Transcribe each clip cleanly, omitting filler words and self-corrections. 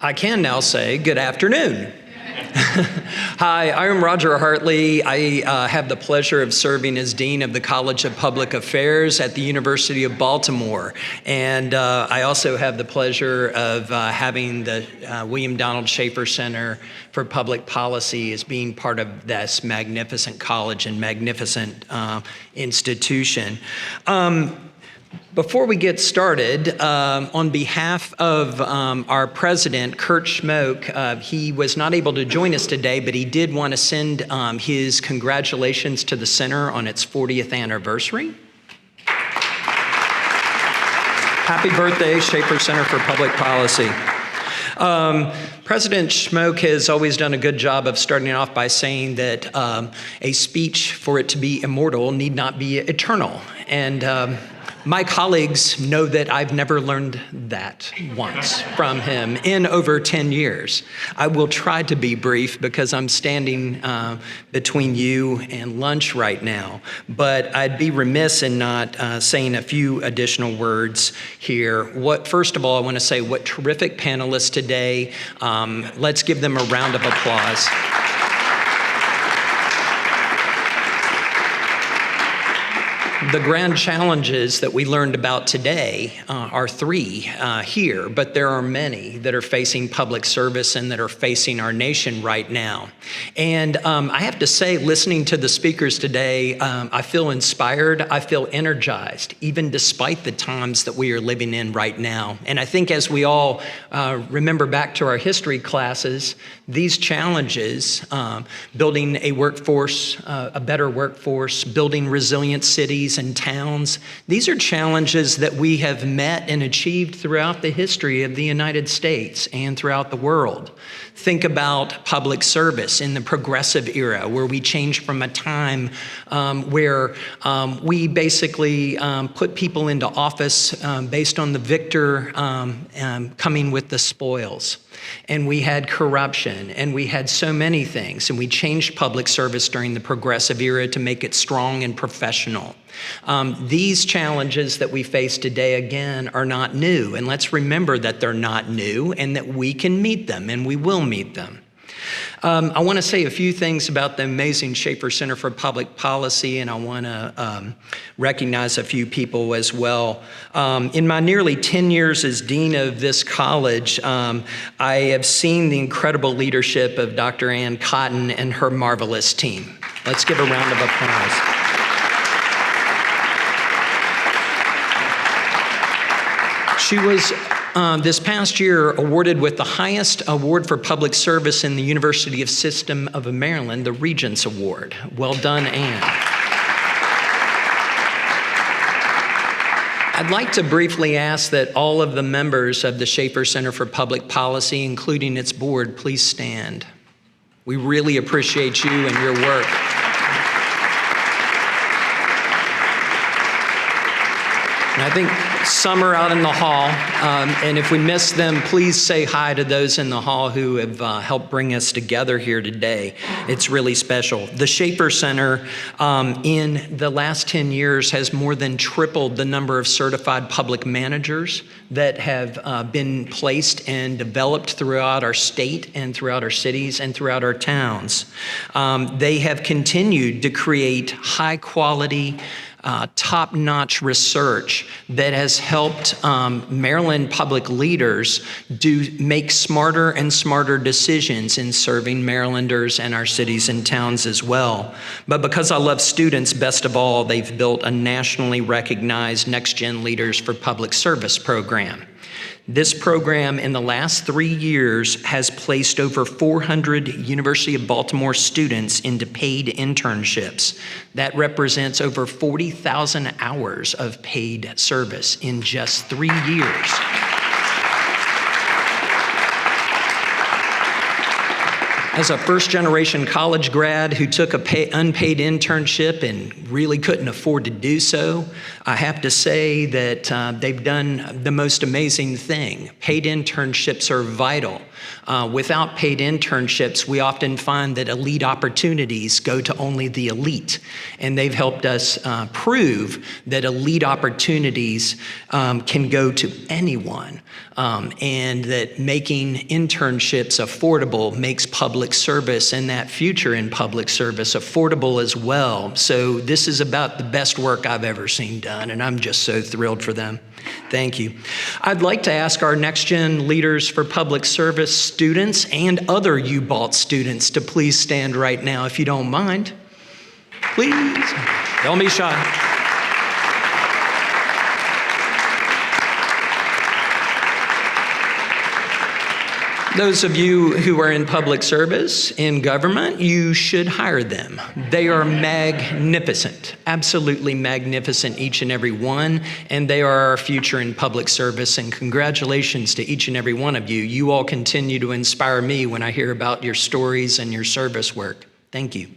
I can now say good afternoon. Hi, I'm Roger Hartley. I have the pleasure of serving as Dean of the College of Public Affairs at the University of Baltimore. And I also have the pleasure of having the William Donald Schaefer Center for Public Policy as being part of this magnificent college and magnificent institution. Before we get started, on behalf of our president, Kurt Schmoke, he was not able to join us today, but he did want to send his congratulations to the center on its 40th anniversary. Happy birthday, Schaefer Center for Public Policy. President Schmoke has always done a good job of starting off by saying that a speech, for it to be immortal, need not be eternal. And my colleagues know that I've never learned that once from him in over 10 years. I will try to be brief because I'm standing between you and lunch right now, but I'd be remiss in not saying a few additional words here. First of all, I want to say what terrific panelists today. Let's give them a round of applause. The grand challenges that we learned about today are three here, but there are many that are facing public service and that are facing our nation right now. And I have to say, listening to the speakers today, I feel inspired, I feel energized, even despite the times that we are living in right now. And I think as we all remember back to our history classes, these challenges, building a workforce, a better workforce, building resilient cities and towns, these are challenges that we have met and achieved throughout the history of the United States and throughout the world. Think about public service in the progressive era, where we changed from a time where we basically put people into office based on the victor coming with the spoils. And we had corruption, and we had so many things, and we changed public service during the progressive era to make it strong and professional. These challenges that we face today, again, are not new, and let's remember that they're not new and that we can meet them, and we will meet them. I want to say a few things about the amazing Schaefer Center for Public Policy, and I want to recognize a few people as well. In my nearly 10 years as dean of this college, I have seen the incredible leadership of Dr. Ann Cotton and her marvelous team. Let's give a round of applause. She was, this past year, awarded with the highest award for public service in the University System of Maryland, the Regents Award. Well done, Anne. I'd like to briefly ask that all of the members of the Schaefer Center for Public Policy, including its board, please stand. We really appreciate you and your work. And I think some are out in the hall, and if we miss them, please say hi to those in the hall who have helped bring us together here today. It's really special. The Schaefer Center in the last 10 years has more than tripled the number of certified public managers that have been placed and developed throughout our state and throughout our cities and throughout our towns. They have continued to create high quality, top-notch research that has helped Maryland public leaders make smarter and smarter decisions in serving Marylanders and our cities and towns as well. But because I love students best of all, they've built a nationally recognized Next Gen Leaders for Public Service program. This program in the last 3 years has placed over 400 University of Baltimore students into paid internships. That represents over 40,000 hours of paid service in just 3 years. As a first-generation college grad who took a unpaid internship and really couldn't afford to do so, I have to say that they've done the most amazing thing. Paid internships are vital. Without paid internships, we often find that elite opportunities go to only the elite. And they've helped us prove that elite opportunities can go to anyone. And that making internships affordable makes public service and that future in public service affordable as well. So this is about the best work I've ever seen done, and I'm just so thrilled for them. Thank you. I'd like to ask our next-gen leaders for public service students and other UBALT students to please stand right now, if you don't mind. Please. Don't be shy. Those of you who are in public service, in government, you should hire them. They are magnificent, absolutely magnificent, each and every one, and they are our future in public service, and congratulations to each and every one of you. You all continue to inspire me when I hear about your stories and your service work. Thank you.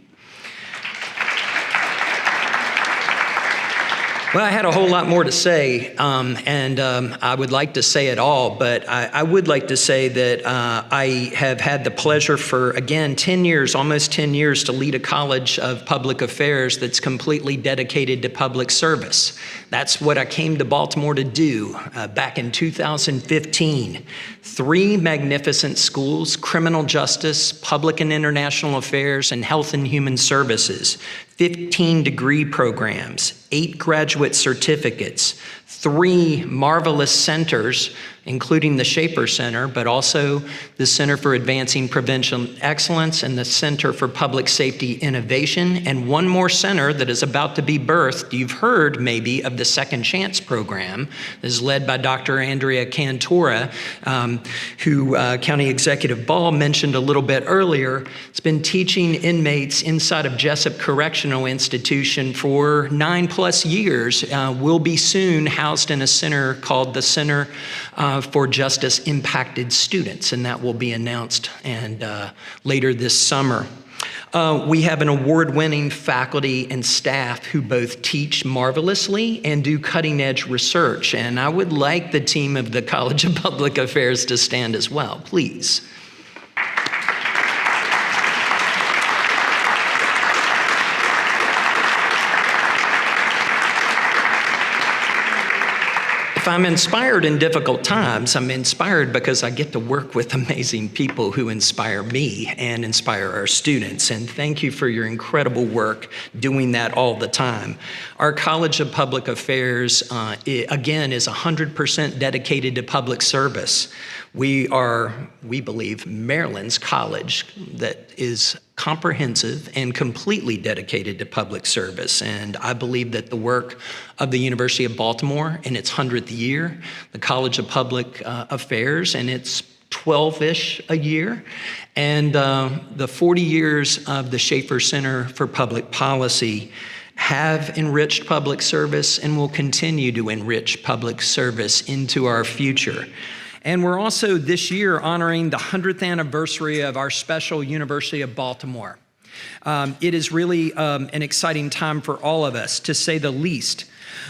Well, I had a whole lot more to say, and I would like to say it all, but I would like to say that I have had the pleasure for, again, 10 years, almost 10 years, to lead a college of public affairs that's completely dedicated to public service. That's what I came to Baltimore to do back in 2015. 3 magnificent schools: criminal justice, public and international affairs, and health and human services. 15 degree programs, 8 graduate certificates, 3 marvelous centers, including the Schaefer Center, but also the Center for Advancing Prevention Excellence and the Center for Public Safety Innovation, and 1 more center that is about to be birthed. You've heard maybe of the Second Chance program. This is led by Dr. Andrea Cantora, who County Executive Ball mentioned a little bit earlier. It's been teaching inmates inside of Jessup Correctional Institution for 9+ years. Will be soon housed in a center called the Center for Justice Impacted Students, and that will be announced later this summer. We have an award-winning faculty and staff who both teach marvelously and do cutting-edge research, and I would like the team of the College of Public Affairs to stand as well, please. If I'm inspired in difficult times, I'm inspired because I get to work with amazing people who inspire me and inspire our students. And thank you for your incredible work doing that all the time. Our College of Public Affairs, again, is 100% dedicated to public service. We are, we believe, Maryland's college that is comprehensive and completely dedicated to public service. And I believe that the work of the University of Baltimore in its 100th year, the College of Public Affairs in its 12-ish a year, and the 40 years of the Schaefer Center for Public Policy have enriched public service and will continue to enrich public service into our future. And we're also this year honoring the 100th anniversary of our special University of Baltimore. It is really an exciting time for all of us, to say the least.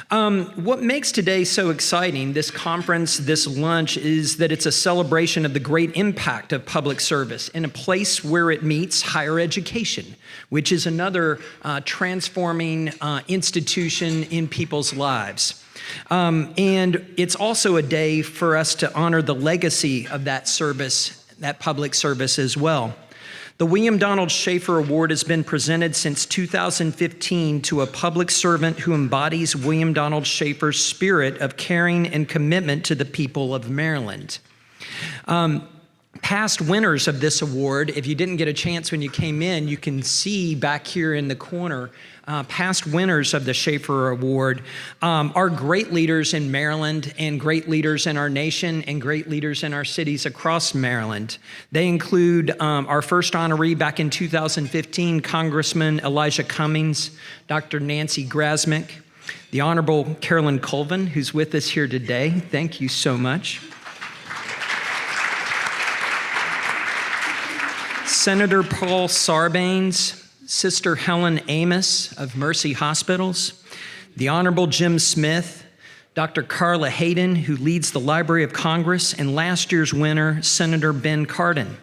What makes today so exciting, this conference, this lunch, is that it's a celebration of the great impact of public service in a place where it meets higher education, which is another transforming institution in people's lives. And it's also a day for us to honor the legacy of that service, that public service as well. The William Donald Schaefer Award has been presented since 2015 to a public servant who embodies William Donald Schaefer's spirit of caring and commitment to the people of Maryland. Past winners of this award, if you didn't get a chance when you came in, you can see back here in the corner, past winners of the Schaefer Award are great leaders in Maryland and great leaders in our nation and great leaders in our cities across Maryland. They include our first honoree back in 2015, Congressman Elijah Cummings, Dr. Nancy Grasmick, the Honorable Carolyn Colvin, who's with us here today. Thank you so much. Senator Paul Sarbanes, Sister Helen Amos of Mercy Hospitals, the Honorable Jim Smith, Dr. Carla Hayden, who leads the Library of Congress, and last year's winner, Senator Ben Cardin.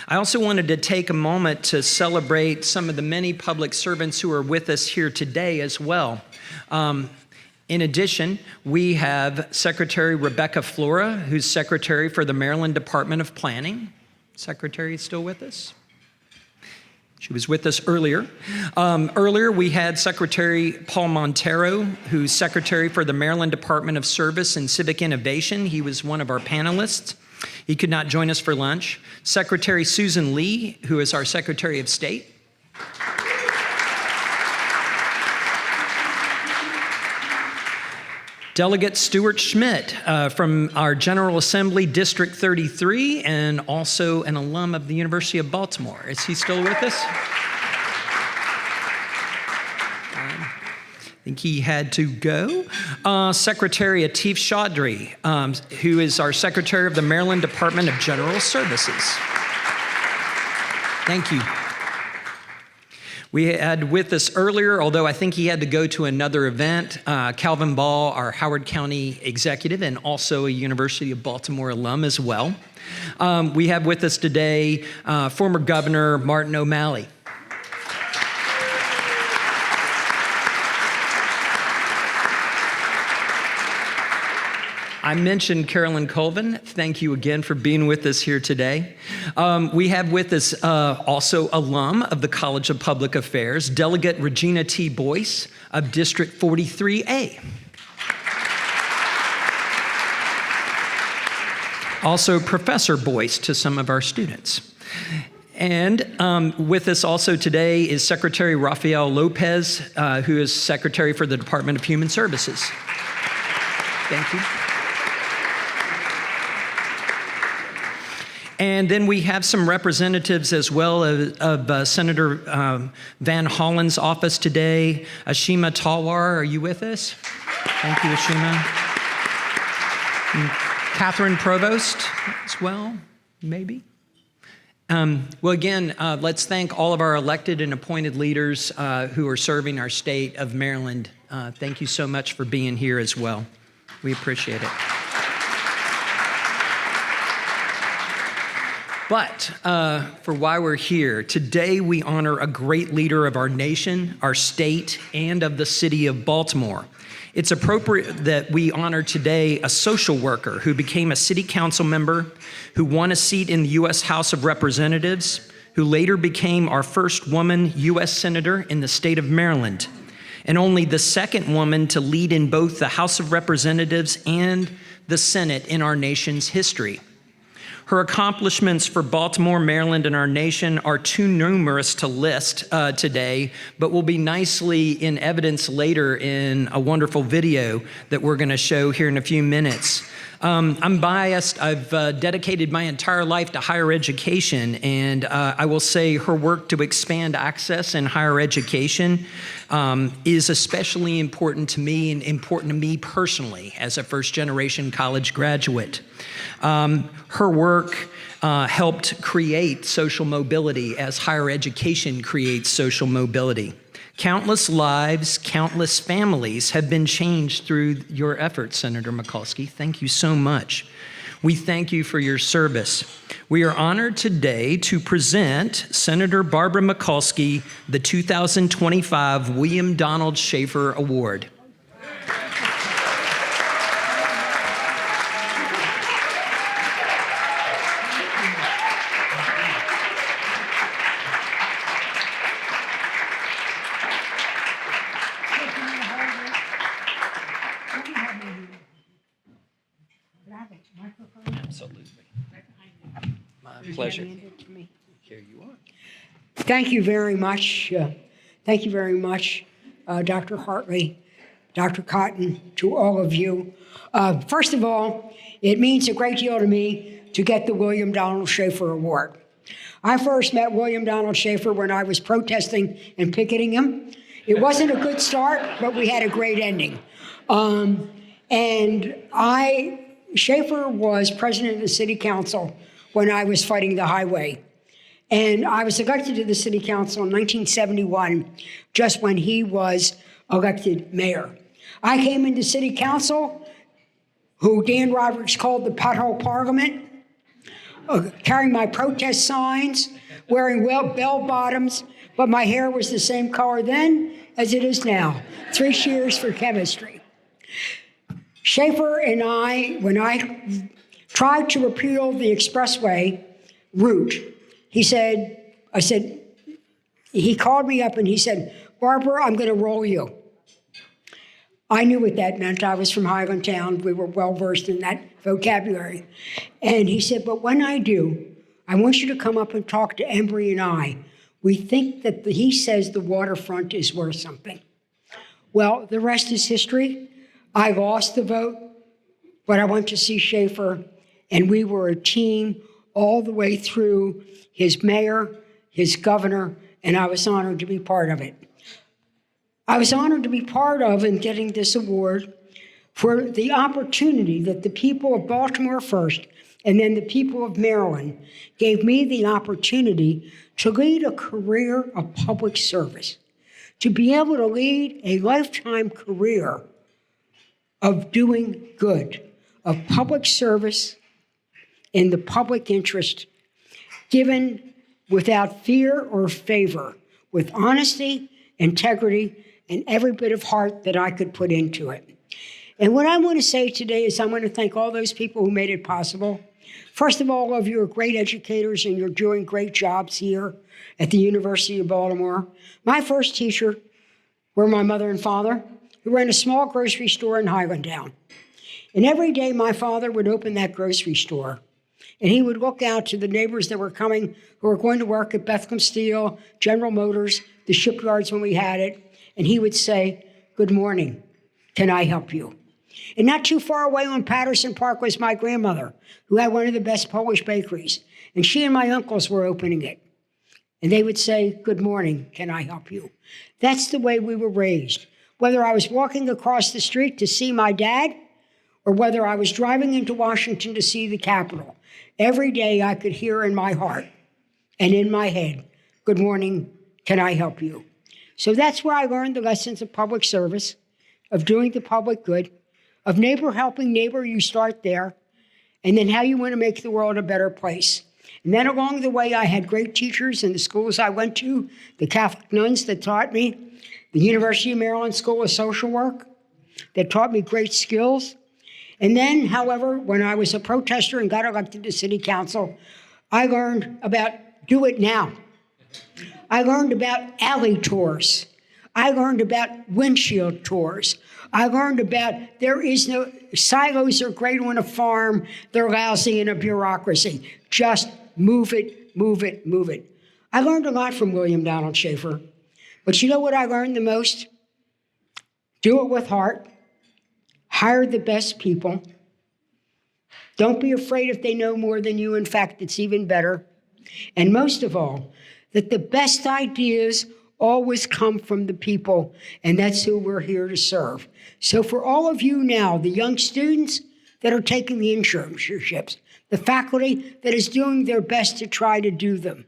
I also wanted to take a moment to celebrate some of the many public servants who are with us here today as well. In addition, we have Secretary Rebecca Flora, who's Secretary for the Maryland Department of Planning. Secretary is still with us? She was with us earlier. Earlier, we had Secretary Paul Montero, who's Secretary for the Maryland Department of Service and Civic Innovation. He was one of our panelists. He could not join us for lunch. Secretary Susan Lee, who is our Secretary of State. Delegate Stuart Schmidt from our General Assembly, District 33, and also an alum of the University of Baltimore. Is he still with us? I think he had to go. Secretary Atif Chaudhry, who is our Secretary of the Maryland Department of General Services. Thank you. We had with us earlier, although I think he had to go to another event, Calvin Ball, our Howard County executive and also a University of Baltimore alum as well. We have with us today former Governor Martin O'Malley. I mentioned Carolyn Colvin. Thank you again for being with us here today. We have with us also alum of the College of Public Affairs, Delegate Regina T. Boyce of District 43A. Also Professor Boyce to some of our students. And with us also today is Secretary Rafael Lopez, who is Secretary for the Department of Human Services. Thank you. And then we have some representatives as well of Senator Van Hollen's office today. Ashima Talwar, are you with us? Thank you, Ashima. And Catherine Provost as well, maybe. Well, again, let's thank all of our elected and appointed leaders who are serving our state of Maryland. Thank you so much for being here as well. We appreciate it. But for why we're here, today we honor a great leader of our nation, our state, and of the city of Baltimore. It's appropriate that we honor today a social worker who became a city council member, who won a seat in the U.S. House of Representatives, who later became our first woman U.S. Senator in the state of Maryland, and only the second woman to lead in both the House of Representatives and the Senate in our nation's history. Her accomplishments for Baltimore, Maryland, and our nation are too numerous to list today, but will be nicely in evidence later in a wonderful video that we're going to show here in a few minutes. I'm biased. I've dedicated my entire life to higher education, and I will say her work to expand access in higher education is especially important to me and important to me personally as a first-generation college graduate. Her work helped create social mobility as higher education creates social mobility. Countless lives, countless families have been changed through your efforts, Senator Mikulski. Thank you so much. We thank you for your service. We are honored today to present Senator Barbara Mikulski the 2025 William Donald Schaefer Award. Absolutely. My pleasure. Here you are. Thank you very much. Thank you very much, Dr. Hartley, Dr. Cotton, to all of you. First of all, it means a great deal to me to get the William Donald Schaefer Award. I first met William Donald Schaefer when I was protesting and picketing him. It wasn't a good start, but we had a great ending. Schaefer was president of the city council when I was fighting the highway. And I was elected to the city council in 1971, just when he was elected mayor. I came into city council, who Dan Roberts called the pothole parliament, carrying my protest signs, wearing bell bottoms, but my hair was the same color then as it is now. 3 cheers for chemistry. Schaefer and I, when I tried to repeal the expressway route, he called me up and he said, "Barbara, I'm going to roll you." I knew what that meant. I was from Highlandtown. We were well versed in that vocabulary. And he said, "But when I do, I want you to come up and talk to Embry and I. We think that he says the waterfront is worth something." Well, the rest is history. I lost the vote, but I went to see Schaefer, and we were a team all the way through, his mayor, his governor, and I was honored to be part of it. I was honored to be part of and getting this award for the opportunity that the people of Baltimore first, and then the people of Maryland, gave me the opportunity to lead a career of public service, to be able to lead a lifetime career of doing good, of public service in the public interest, given without fear or favor, with honesty, integrity, and every bit of heart that I could put into it. And what I want to say today is I want to thank all those people who made it possible. First of all of you are great educators, and you're doing great jobs here at the University of Baltimore. My first teacher were my mother and father, who ran a small grocery store in Highlandtown. And every day my father would open that grocery store, and he would look out to the neighbors that were coming, who were going to work at Bethlehem Steel, General Motors, the shipyards when we had it, and he would say, "Good morning, can I help you?" And not too far away on Patterson Park was my grandmother, who had one of the best Polish bakeries, and she and my uncles were opening it. And they would say, "Good morning, can I help you?" That's the way we were raised. Whether I was walking across the street to see my dad, or whether I was driving into Washington to see the Capitol, every day I could hear in my heart and in my head, "Good morning, can I help you?" So that's where I learned the lessons of public service, of doing the public good, of neighbor helping neighbor. You start there, and then how you want to make the world a better place. And then along the way, I had great teachers in the schools I went to, the Catholic nuns that taught me, the University of Maryland School of Social Work that taught me great skills. And then, however, when I was a protester and got elected to city council, I learned about do it now. I learned about alley tours. I learned about windshield tours. I learned about silos are great on a farm, they're lousy in a bureaucracy. Just move it, move it, move it. I learned a lot from William Donald Schaefer. But you know what I learned the most? Do it with heart. Hire the best people. Don't be afraid if they know more than you. In fact, it's even better. And most of all, that the best ideas always come from the people, and that's who we're here to serve. So for all of you now, the young students that are taking the internships, the faculty that is doing their best to try to do them,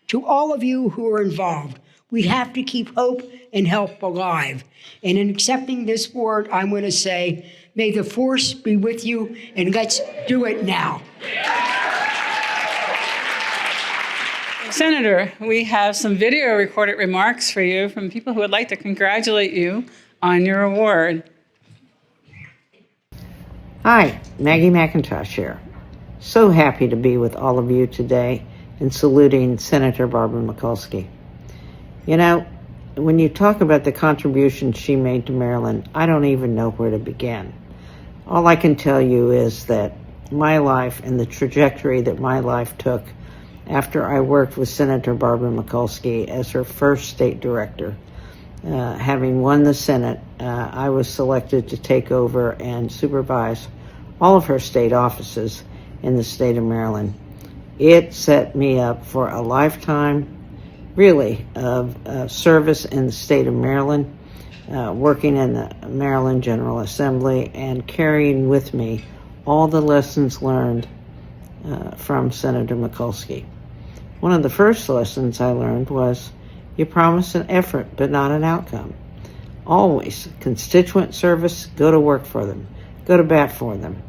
to all of you who are involved, we have to keep hope and help alive. And in accepting this award, I'm going to say, may the force be with you, and let's do it now. Senator, we have some video recorded remarks for you from people who would like to congratulate you on your award. Hi, Maggie McIntosh here. So happy to be with all of you today and saluting Senator Barbara Mikulski. You know, when you talk about the contribution she made to Maryland, I don't even know where to begin. All I can tell you is that my life and the trajectory that my life took after I worked with Senator Barbara Mikulski as her first state director. Having won the Senate, I was selected to take over and supervise all of her state offices in the state of Maryland. It set me up for a lifetime, really, of service in the state of Maryland, working in the Maryland General Assembly and carrying with me all the lessons learned from Senator Mikulski. One of the first lessons I learned was you promise an effort but not an outcome. Always, constituent service, go to work for them, go to bat for them.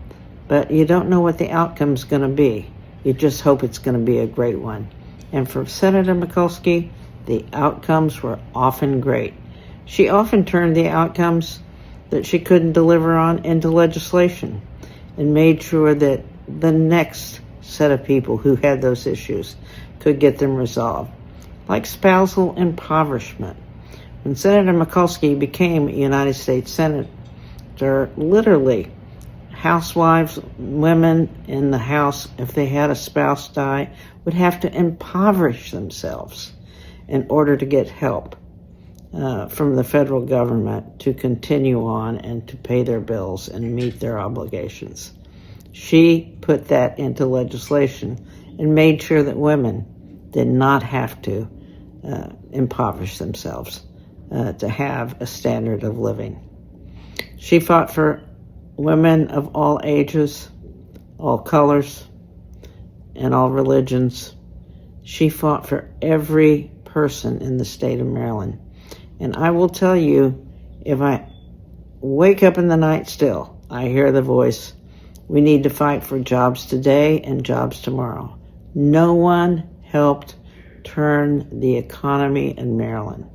But you don't know what the outcome's going to be. You just hope it's going to be a great one. And for Senator Mikulski, the outcomes were often great. She often turned the outcomes that she couldn't deliver on into legislation and made sure that the next set of people who had those issues could get them resolved. Like spousal impoverishment. When Senator Mikulski became a United States Senator, literally, housewives, women in the house, if they had a spouse die, would have to impoverish themselves in order to get help from the federal government to continue on and to pay their bills and meet their obligations. She put that into legislation and made sure that women did not have to impoverish themselves to have a standard of living. She fought for women of all ages, all colors, and all religions. She fought for every person in the state of Maryland. And I will tell you, if I wake up in the night still, I hear the voice, we need to fight for jobs today and jobs tomorrow. No one helped turn the economy in Maryland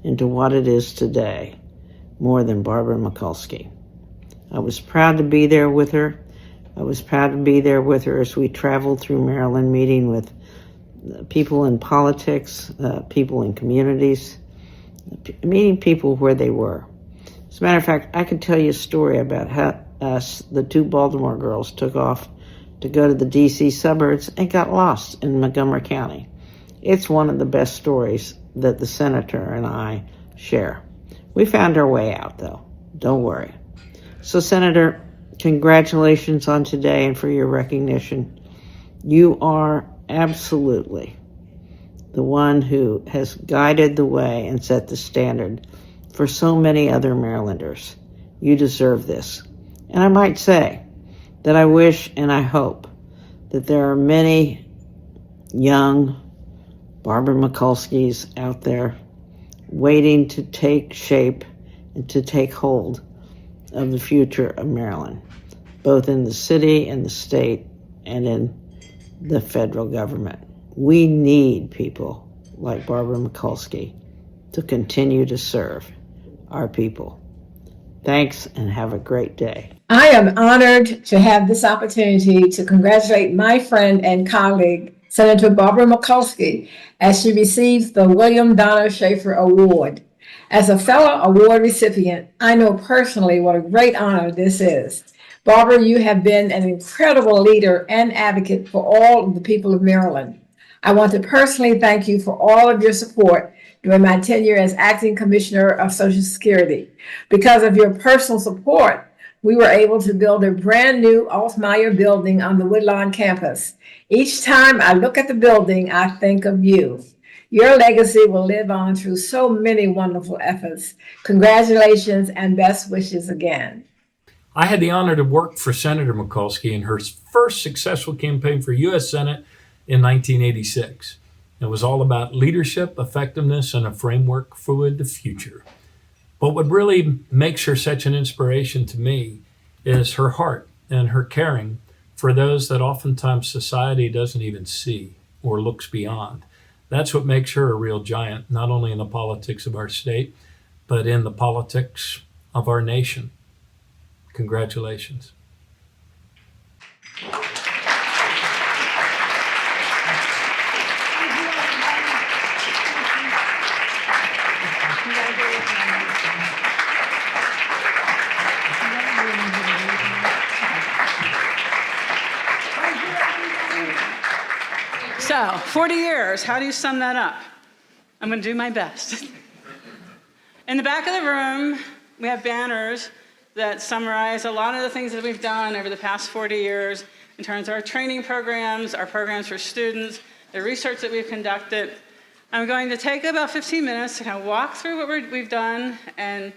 into what it is today more than Barbara Mikulski. I was proud to be there with her. I was proud to be there with her as we traveled through Maryland, meeting with people in politics, people in communities, meeting people where they were. As a matter of fact, I could tell you a story about how the two Baltimore girls took off to go to the D.C. suburbs and got lost in Montgomery County. It's one of the best stories that the senator and I share. We found our way out, though. Don't worry. So, Senator, congratulations on today and for your recognition. You are absolutely the one who has guided the way and set the standard for so many other Marylanders. You deserve this. And I might say that I wish and I hope that there are many young Barbara Mikulskis out there waiting to take shape and to take hold of the future of Maryland, both in the city and the state and in the federal government. We need people like Barbara Mikulski to continue to serve our people. Thanks and have a great day. I am honored to have this opportunity to congratulate my friend and colleague, Senator Barbara Mikulski, as she receives the William Donald Schaefer Award. As a fellow award recipient, I know personally what a great honor this is. Barbara, you have been an incredible leader and advocate for all of the people of Maryland. I want to personally thank you for all of your support during my tenure as Acting Commissioner of Social Security. Because of your personal support, we were able to build a brand new Altmeyer building on the Woodlawn campus. Each time I look at the building, I think of you. Your legacy will live on through so many wonderful efforts. Congratulations and best wishes again. I had the honor to work for Senator Mikulski in her first successful campaign for U.S. Senate in 1986. It was all about leadership, effectiveness, and a framework for the future. But what really makes her such an inspiration to me is her heart and her caring for those that oftentimes society doesn't even see or looks beyond. That's what makes her a real giant, not only in the politics of our state, but in the politics of our nation. Congratulations. So, 40 years, how do you sum that up? I'm going to do my best. In the back of the room, we have banners that summarize a lot of the things that we've done over the past 40 years in terms of our training programs, our programs for students, the research that we've conducted. I'm going to take about 15 minutes to kind of walk through what we've done and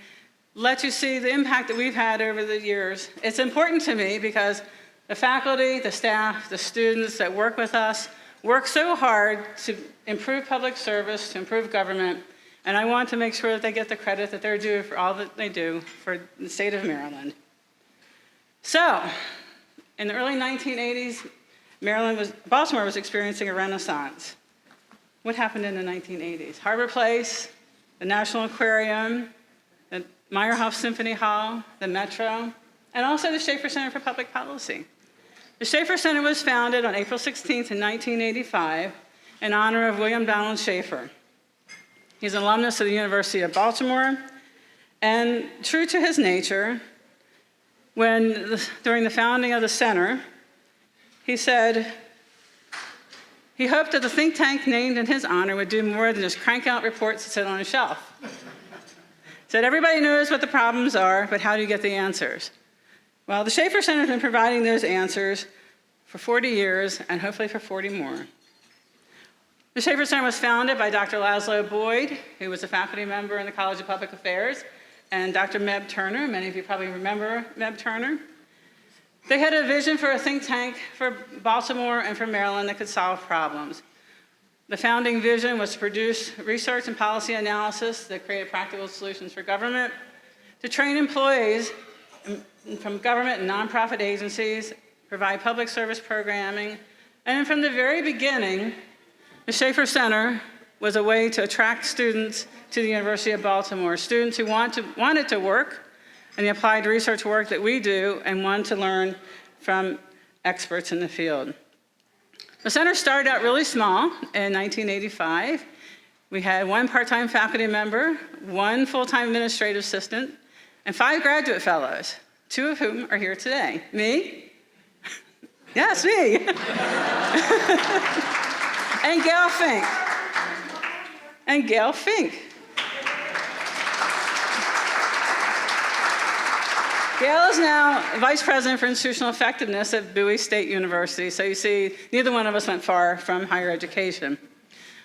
let you see the impact that we've had over the years. It's important to me because the faculty, the staff, the students that work with us, work so hard to improve public service, to improve government, and I want to make sure that they get the credit that they're due for all that they do for the state of Maryland. So, in the early 1980s, Baltimore was experiencing a renaissance. What happened in the 1980s? Harbor Place, the National Aquarium, the Meyerhoff Symphony Hall, the Metro, and also the Schaefer Center for Public Policy. The Schaefer Center was founded on April 16th in 1985 in honor of William Donald Schaefer. He's an alumnus of the University of Baltimore, and true to his nature, during the founding of the center, he said he hoped that the think tank named in his honor would do more than just crank out reports that sit on a shelf. He said, everybody knows what the problems are, but how do you get the answers? Well, the Schaefer Center has been providing those answers for 40 years, and hopefully for 40 more. The Schaefer Center was founded by Dr. Laszlo Boyd, who was a faculty member in the College of Public Affairs, and Dr. Meb Turner. Many of you probably remember Meb Turner. They had a vision for a think tank for Baltimore and for Maryland that could solve problems. The founding vision was to produce research and policy analysis that created practical solutions for government, to train employees from government and nonprofit agencies, provide public service programming, and from the very beginning, the Schaefer Center was a way to attract students to the University of Baltimore, students who wanted to work in the applied research work that we do and wanted to learn from experts in the field. The center started out really small in 1985. We had 1 part-time faculty member, 1 full-time administrative assistant, and 5 graduate fellows, 2 of whom are here today. Me? Yes, me. And Gail Fink. Gail is now Vice President for Institutional Effectiveness at Bowie State University, so you see, neither one of us went far from higher education.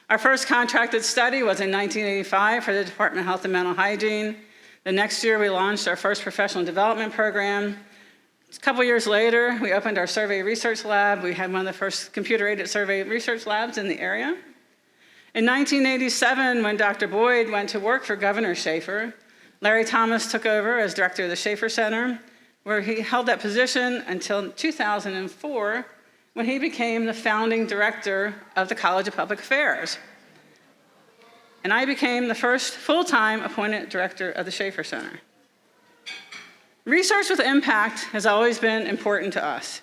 Our first contracted study was in 1985 for the Department of Health and Mental Hygiene. The next year, we launched our first professional development program. A couple years later, we opened our survey research lab. We had one of the first computer-aided survey research labs in the area. In 1987, when Dr. Boyd went to work for Governor Schaefer, Larry Thomas took over as director of the Schaefer Center, where he held that position until 2004, when he became the founding director of the College of Public Affairs. And I became the first full-time appointed director of the Schaefer Center. Research with impact has always been important to us.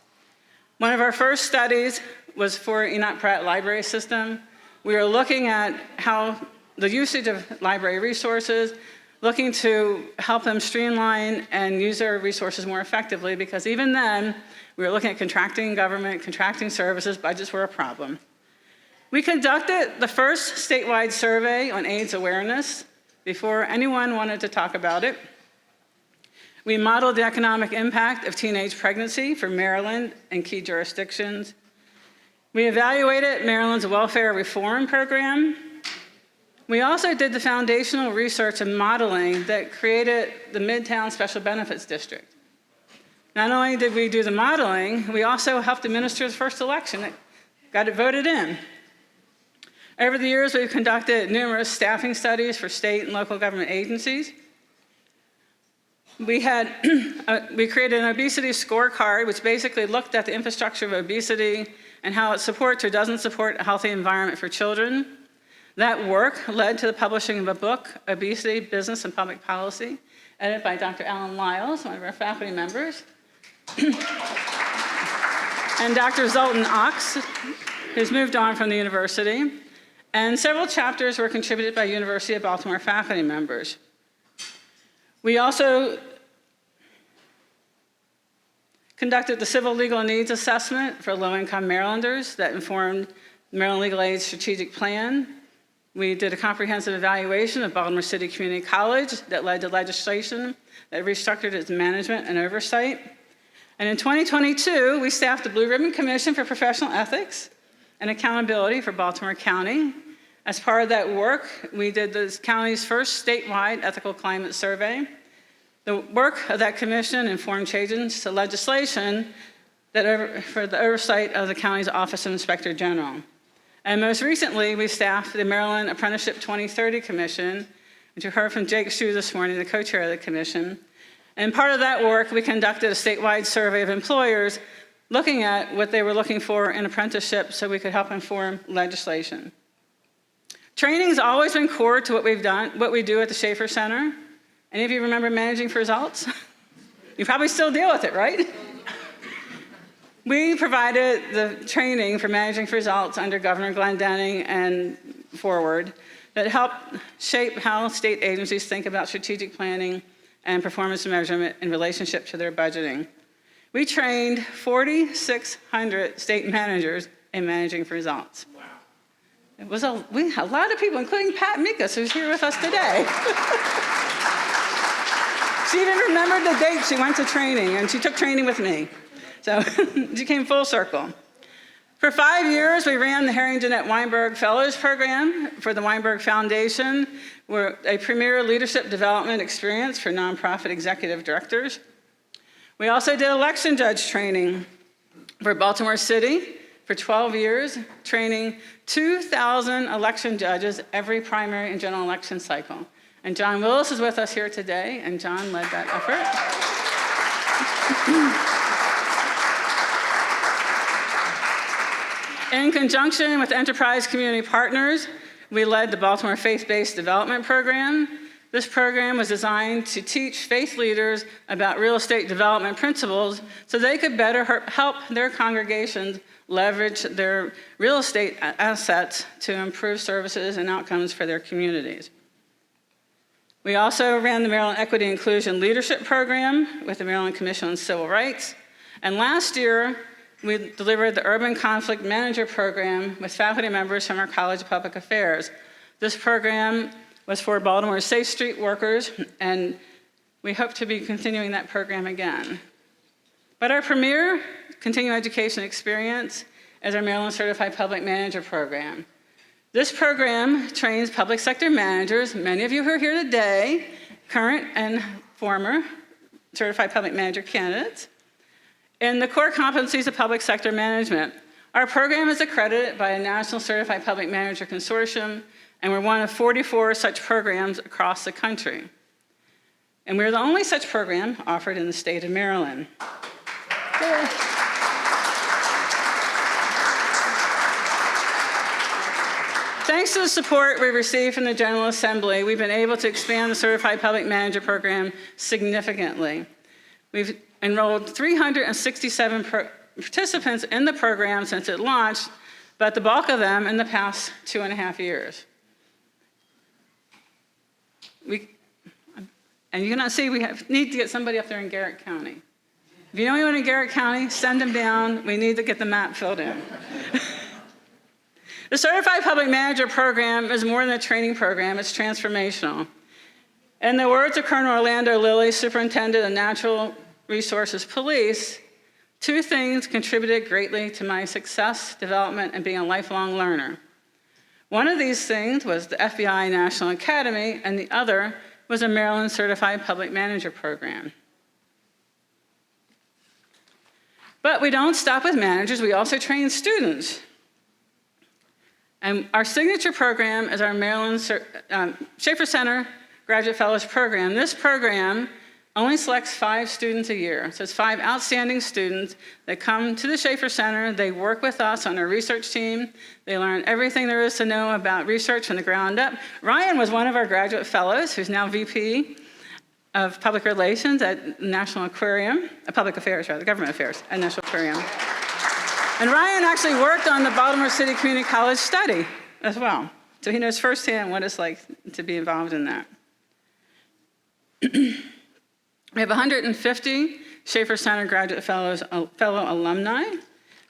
One of our first studies was for Enoch Pratt Library System. We were looking at how the usage of library resources, looking to help them streamline and use their resources more effectively, because even then, we were looking at contracting government, contracting services, budgets were a problem. We conducted the first statewide survey on AIDS awareness before anyone wanted to talk about it. We modeled the economic impact of teenage pregnancy for Maryland and key jurisdictions. We evaluated Maryland's welfare reform program. We also did the foundational research and modeling that created the Midtown Special Benefits District. Not only did we do the modeling, we also helped administer the first election that got it voted in. Over the years, we've conducted numerous staffing studies for state and local government agencies. We created an obesity scorecard, which basically looked at the infrastructure of obesity and how it supports or doesn't support a healthy environment for children. That work led to the publishing of a book, Obesity, Business, and Public Policy, edited by Dr. Alan Lyles, one of our faculty members, and Dr. Zoltan Ox, who's moved on from the university. And several chapters were contributed by University of Baltimore faculty members. We also conducted the Civil Legal Needs Assessment for low-income Marylanders that informed the Maryland Legal Aid Strategic Plan. We did a comprehensive evaluation of Baltimore City Community College that led to legislation that restructured its management and oversight. And in 2022, we staffed the Blue Ribbon Commission for Professional Ethics and Accountability for Baltimore County. As part of that work, we did the county's first statewide ethical climate survey. The work of that commission informed changes to legislation for the oversight of the county's Office of Inspector General. And most recently, we staffed the Maryland Apprenticeship 2030 Commission, which you heard from Jake Hsu this morning, the co-chair of the commission. And part of that work, we conducted a statewide survey of employers looking at what they were looking for in apprenticeship so we could help inform legislation. Training has always been core to what we do at the Schaefer Center. Any of you remember Managing for Results? You probably still deal with it, right? We provided the training for Managing for Results under Governor Glendening and forward that helped shape how state agencies think about strategic planning and performance measurement in relationship to their budgeting. We trained 4,600 state managers in Managing for Results. Wow. We had a lot of people, including Pat Mikas, who's here with us today. She even remembered the date she went to training, and she took training with me. So she came full circle. For 5 years, we ran the Harry and Jeanette Weinberg Fellows Program for the Weinberg Foundation. We're a premier leadership development experience for nonprofit executive directors. We also did election judge training for Baltimore City for 12 years, training 2,000 election judges every primary and general election cycle. And John Willis is with us here today, and John led that effort. In conjunction with Enterprise Community Partners, we led the Baltimore Faith-Based Development Program. This program was designed to teach faith leaders about real estate development principles so they could better help their congregations leverage their real estate assets to improve services and outcomes for their communities. We also ran the Maryland Equity Inclusion Leadership Program with the Maryland Commission on Civil Rights. And last year, we delivered the Urban Conflict Manager Program with faculty members from our College of Public Affairs. This program was for Baltimore's Safe Street workers, and we hope to be continuing that program again. But our premier continuing education experience is our Maryland Certified Public Manager Program. This program trains public sector managers, many of you who are here today, current and former Certified Public Manager candidates, in the core competencies of public sector management. Our program is accredited by a National Certified Public Manager Consortium, and we're one of 44 such programs across the country. And we're the only such program offered in the state of Maryland. Thanks to the support we received from the General Assembly, we've been able to expand the Certified Public Manager Program significantly. We've enrolled 367 participants in the program since it launched, but the bulk of them in the past 2.5 years. And you cannot see, we need to get somebody up there in Garrett County. If you know anyone in Garrett County, send them down. We need to get the map filled in. The Certified Public Manager Program is more than a training program, it's transformational. In the words of Colonel Orlando Lilly, Superintendent of Natural Resources Police, 2 things contributed greatly to my success, development, and being a lifelong learner. One of these things was the FBI National Academy, and the other was a Maryland Certified Public Manager Program. But we don't stop with managers, we also train students. And our signature program is our Maryland Schaefer Center Graduate Fellows Program. This program only selects 5 students a year. So it's 5 outstanding students that come to the Schaefer Center. They work with us on our research team. They learn everything there is to know about research from the ground up. Ryan was one of our graduate fellows, who's now VP of Public Relations at National Aquarium, Public Affairs, rather, Government Affairs at National Aquarium. And Ryan actually worked on the Baltimore City Community College study as well. So he knows firsthand what it's like to be involved in that. We have 150 Schaefer Center Graduate Fellow alumni,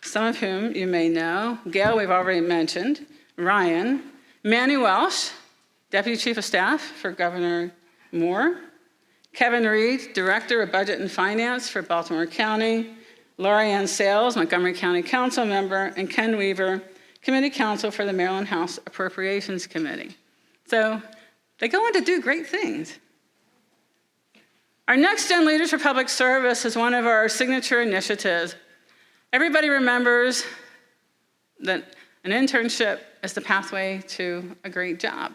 some of whom you may know. Gail, we've already mentioned. Ryan. Manny Welsh, Deputy Chief of Staff for Governor Moore. Kevin Reed, Director of Budget and Finance for Baltimore County. Laura Ann Sales, Montgomery County Council member, and Ken Weaver, Committee Counsel for the Maryland House Appropriations Committee. So they go on to do great things. Our Next Gen Leaders for Public Service is one of our signature initiatives. Everybody remembers that An internship is the pathway to a great job.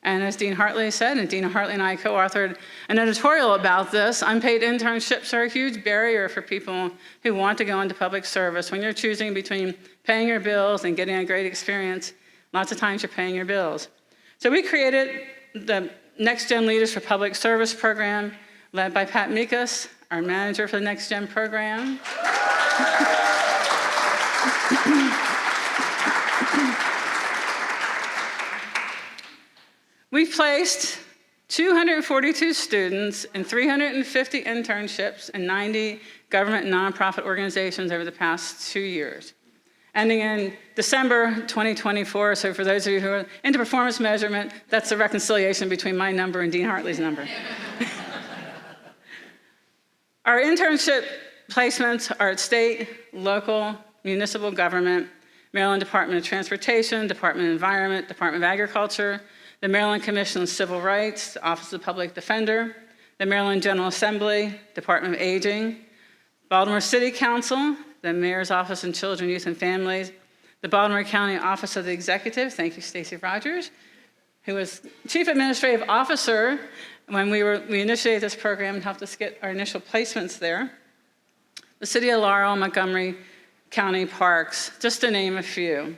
And as Dean Hartley said, and Dean Hartley and I co-authored an editorial about this, unpaid internships are a huge barrier for people who want to go into public service. When you're choosing between paying your bills and getting a great experience, lots of times you're paying your bills. So we created the Next Gen Leaders for Public Service program, led by Pat Mikas, our manager for the Next Gen program. We've placed 242 students in 350 internships in 90 government and nonprofit organizations over the past 2 years, ending in December 2024. So for those of you who are into performance measurement, that's the reconciliation between my number and Dean Hartley's number. Our internship placements are at state, local, municipal government, Maryland Department of Transportation, Department of Environment, Department of Agriculture, the Maryland Commission on Civil Rights, the Office of the Public Defender, the Maryland General Assembly, Department of Aging, Baltimore City Council, the Mayor's Office on Children, Youth, and Families, the Baltimore County Office of the Executive, thank you, Stacey Rogers, who was Chief Administrative Officer when we initiated this program and helped us get our initial placements there, the City of Laurel, Montgomery County Parks, just to name a few.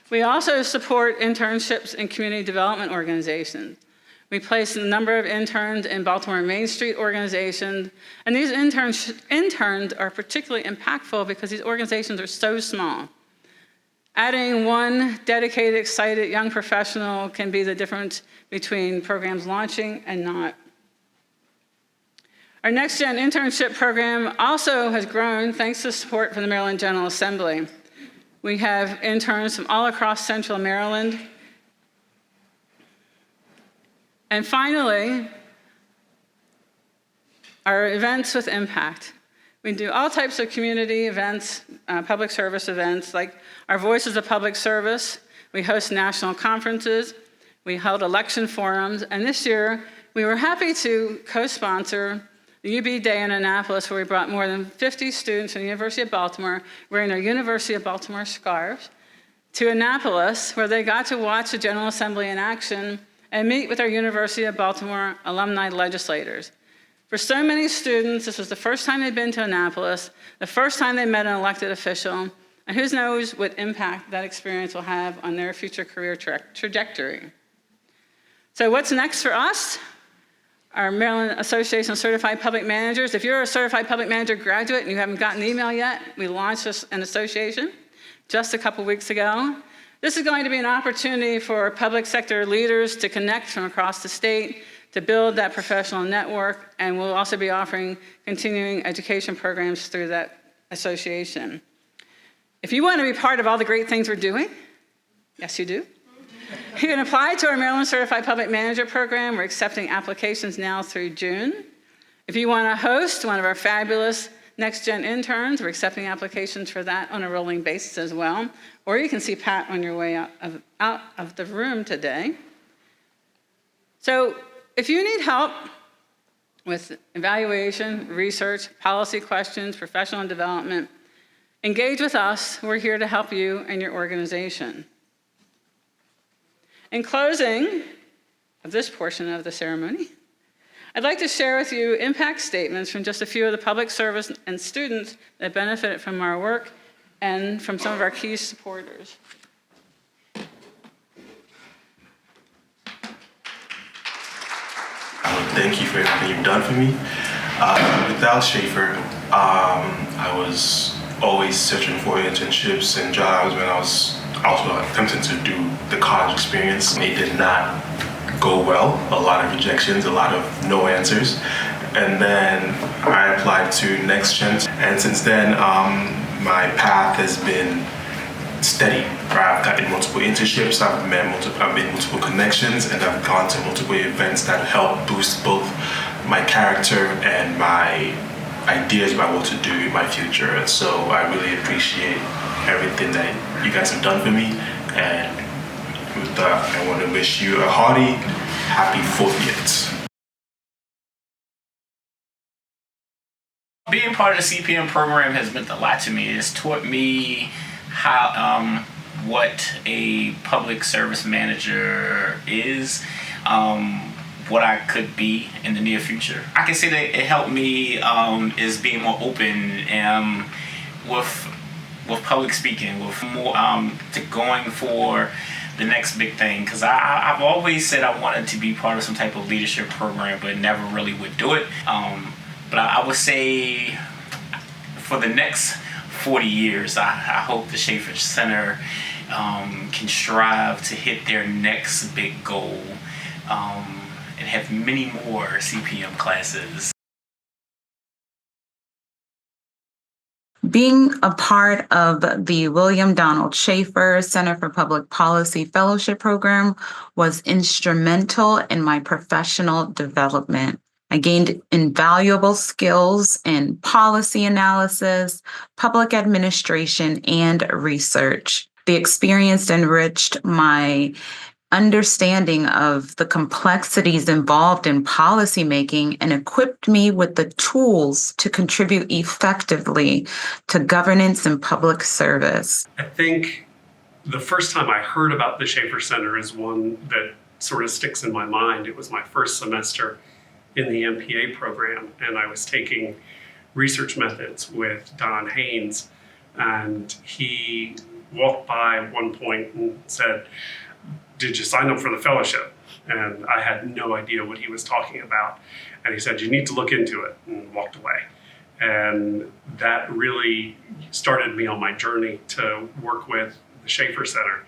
We also support internships in community development organizations. We place a number of interns in Baltimore Main Street organizations, and these interns are particularly impactful because these organizations are so small. Adding one dedicated, excited young professional can be the difference between programs launching and not. Our Next Gen internship program also has grown thanks to support from the Maryland General Assembly. We have interns from all across Central Maryland. And finally, our events with impact. We do all types of community events, public service events, like our Voices of Public Service. We host national conferences. We held election forums. And this year, we were happy to co-sponsor the UB Day in Annapolis, where we brought more than 50 students from the University of Baltimore wearing their University of Baltimore scarves to Annapolis, where they got to watch the General Assembly in action and meet with our University of Baltimore alumni legislators. For so many students, this was the first time they'd been to Annapolis, the first time they met an elected official, and who knows what impact that experience will have on their future career trajectory. So what's next for us? Our Maryland Association of Certified Public Managers. If you're a Certified Public Manager graduate and you haven't gotten an email yet, we launched an association just a couple weeks ago. This is going to be an opportunity for public sector leaders to connect from across the state, to build that professional network, and we'll also be offering continuing education programs through that association. If you want to be part of all the great things we're doing, yes you do, you can apply to our Maryland Certified Public Manager program. We're accepting applications now through June. If you want to host one of our fabulous Next Gen interns, we're accepting applications for that on a rolling basis as well. Or you can see Pat on your way out of the room today. So if you need help with evaluation, research, policy questions, professional development, engage with us. We're here to help you and your organization. In closing of this portion of the ceremony, I'd like to share with you impact statements from just a few of the public service and students that benefited from our work and from some of our key supporters. Thank you for everything you've done for me. Without Schaefer, I was always searching for internships and jobs when I was also attempting to do the college experience. It did not go well, a lot of rejections, a lot of no answers. And then I applied to Next Gen, and since then my path has been steady. I've gotten multiple internships, I've made multiple connections, and I've gone to multiple events that help boost both my character and my ideas about what to do in my future. And so I really appreciate everything that you guys have done for me. And with that, I want to wish you a hearty, happy 40th. Being part of the CPM program has meant a lot to me. It's taught me how what a public service manager is, what I could be in the near future. I can say that it helped me is being more open with public speaking, with more to going for the next big thing. Because I've always said I wanted to be part of some type of leadership program, but never really would do it. But I would say for the next 40 years, I hope the Schaefer Center can strive to hit their next big goal and have many more CPM classes. Being a part of the William Donald Schaefer Center for Public Policy Fellowship Program was instrumental in my professional development. I gained invaluable skills in policy analysis, public administration, and research. The experience enriched my understanding of the complexities involved in policymaking and equipped me with the tools to contribute effectively to governance and public service. I think the first time I heard about the Schaefer Center is one that sort of sticks in my mind. It was my first semester in the MPA program, and I was taking research methods with Don Haynes, and he walked by at one point and said, "Did you sign up for the fellowship?" And I had no idea what he was talking about. And he said, "You need to look into it," and walked away. And that really started me on my journey to work with the Schaefer Center.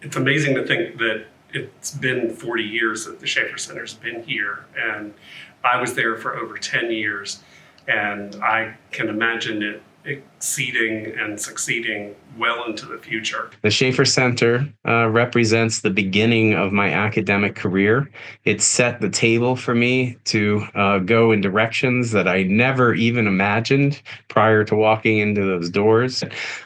It's amazing to think that it's been 40 years that the Schaefer Center's been here. And I was there for over 10 years. And I can imagine it exceeding and succeeding well into the future. The Schaefer Center represents the beginning of my academic career. It set the table for me to go in directions that I never even imagined prior to walking into those doors.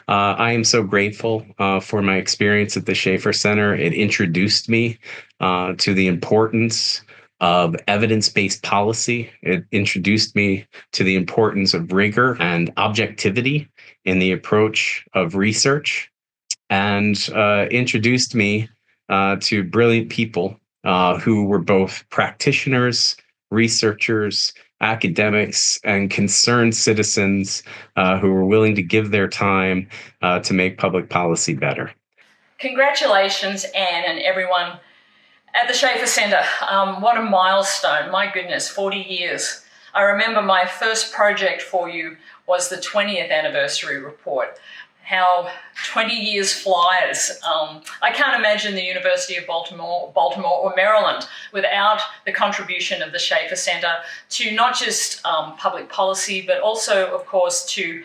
I am so grateful for my experience at the Schaefer Center. It introduced me to the importance of evidence-based policy. It introduced me to the importance of rigor and objectivity in the approach of research, and introduced me to brilliant people who were both practitioners, researchers, academics, and concerned citizens who were willing to give their time to make public policy better. Congratulations, Anne, and everyone at the Schaefer Center. What a milestone. My goodness, 40 years. I remember my first project for you was the 20th anniversary report. How 20 years flies. I can't imagine the University of Baltimore or Maryland without the contribution of the Schaefer Center to not just public policy, but also, of course, to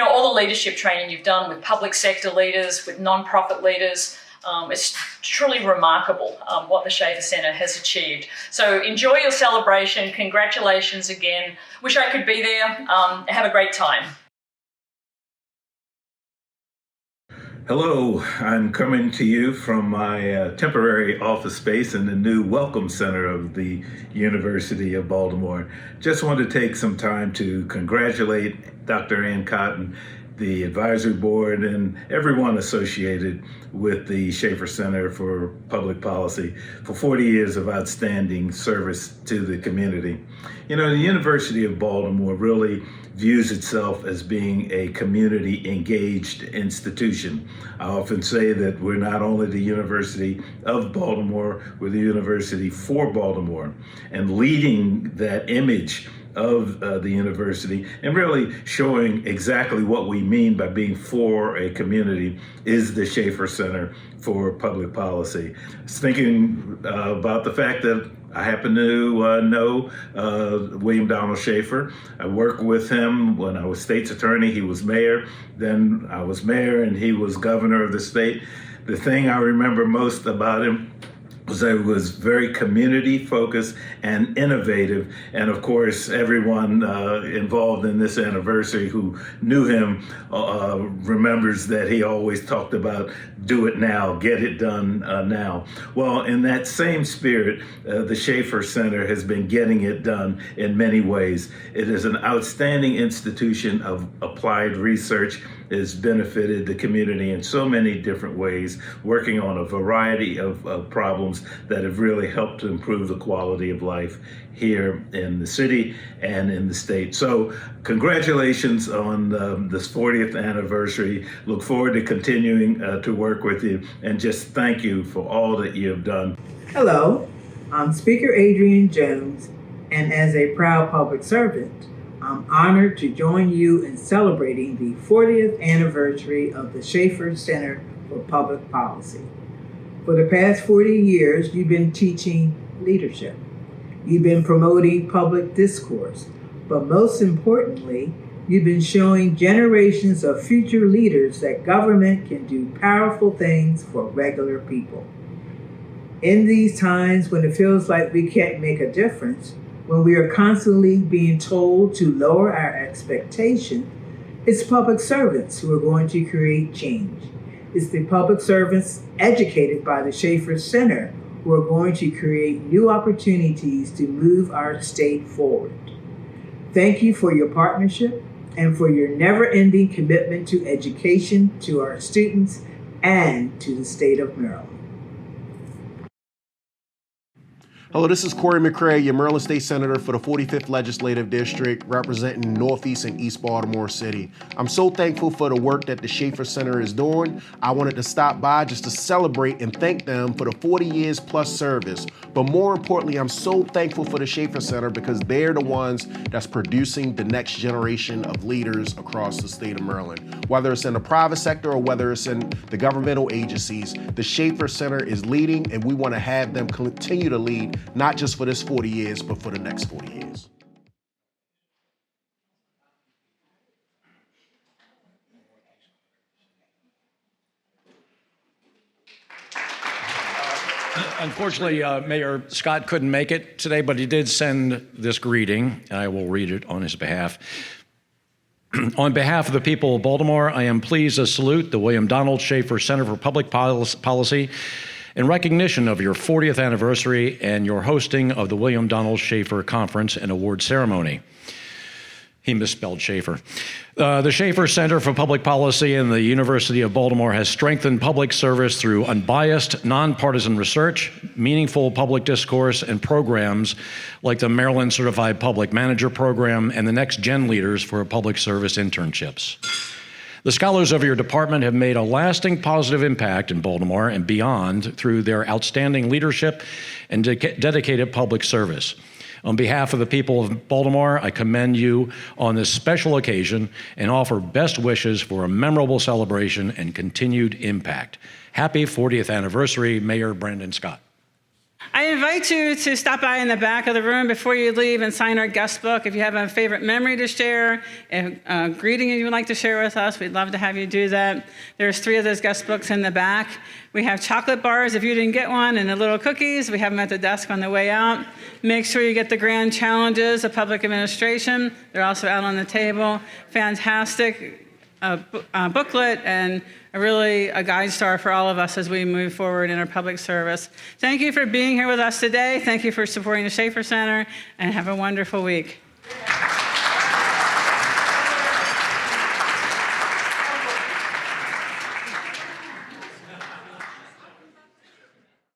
all the leadership training you've done with public sector leaders, with nonprofit leaders. It's truly remarkable what the Schaefer Center has achieved. So enjoy your celebration. Congratulations again. Wish I could be there. Have a great time. Hello, I'm coming to you from my temporary office space in the new Welcome Center of the University of Baltimore. Just wanted to take some time to congratulate Dr. Ann Cotton, the advisory board, and everyone associated with the Schaefer Center for Public Policy for 40 years of outstanding service to the community. The University of Baltimore really views itself as being a community-engaged institution. I often say that we're not only the University of Baltimore, we're the University for Baltimore. And leading that image of the university and really showing exactly what we mean by being for a community is the Schaefer Center for Public Policy. I was thinking about the fact that I happen to know William Donald Schaefer. I worked with him when I was state's attorney. He was mayor. Then I was mayor and he was governor of the state. The thing I remember most about him was very community focused and innovative. And of course, everyone involved in this anniversary who knew him remembers that he always talked about do it now, get it done now. Well, in that same spirit, the Schaefer Center has been getting it done in many ways. It is an outstanding institution of applied research. It has benefited the community in so many different ways, working on a variety of problems that have really helped to improve the quality of life here in the city and in the state. So congratulations on this 40th anniversary. Look forward to continuing to work with you, and just thank you for all that you have done. Hello, I'm Speaker Adrian Jones, and as a proud public servant, I'm honored to join you in celebrating the 40th anniversary of the Schaefer Center for Public Policy. For the past 40 years, you've been teaching leadership. You've been promoting public discourse, but most importantly, you've been showing generations of future leaders that government can do powerful things for regular people. In these times when it feels like we can't make a difference, when we are constantly being told to lower our expectation, it's public servants who are going to create change. It's the public servants educated by the Schaefer Center who are going to create new opportunities to move our state forward. Thank you for your partnership and for your never-ending commitment to education, to our students, and to the state of Maryland. Hello, this is Corey McCray, your Maryland State Senator for the 45th Legislative District, representing Northeast and East Baltimore City. I'm so thankful for the work that the Schaefer Center is doing. I wanted to stop by just to celebrate and thank them for the 40 years plus service. But more importantly, I'm so thankful for the Schaefer Center because they're the ones that's producing the next generation of leaders across the state of Maryland. Whether it's in the private sector or whether it's in the governmental agencies, the Schaefer Center is leading, and we want to have them continue to lead, not just for this 40 years, but for the next 40 years. Unfortunately, Mayor Scott couldn't make it today, but he did send this greeting, and I will read it on his behalf. On behalf of the people of Baltimore, I am pleased to salute the William Donald Schaefer Center for Public Policy in recognition of your 40th anniversary and your hosting of the William Donald Schaefer Conference and Award Ceremony. He misspelled Schaefer. The Schaefer Center for Public Policy and the University of Baltimore has strengthened public service through unbiased, nonpartisan research, meaningful public discourse, and programs like the Maryland Certified Public Manager Program and the Next Gen Leaders for Public Service Internships. The scholars of your department have made a lasting positive impact in Baltimore and beyond through their outstanding leadership and dedicated public service. On behalf of the people of Baltimore, I commend you on this special occasion and offer best wishes for a memorable celebration and continued impact. Happy 40th anniversary, Mayor Brandon Scott. I invite you to stop by in the back of the room before you leave and sign our guest book. If you have a favorite memory to share, a greeting you would like to share with us, we'd love to have you do that. There's 3 of those guest books in the back. We have chocolate bars if you didn't get one, and the little cookies. We have them at the desk on the way out. Make sure you get the grand challenges of public administration. They're also out on the table. Fantastic booklet and really a guide star for all of us as we move forward in our public service. Thank you for being here with us today. Thank you for supporting the Schaefer Center, and have a wonderful week.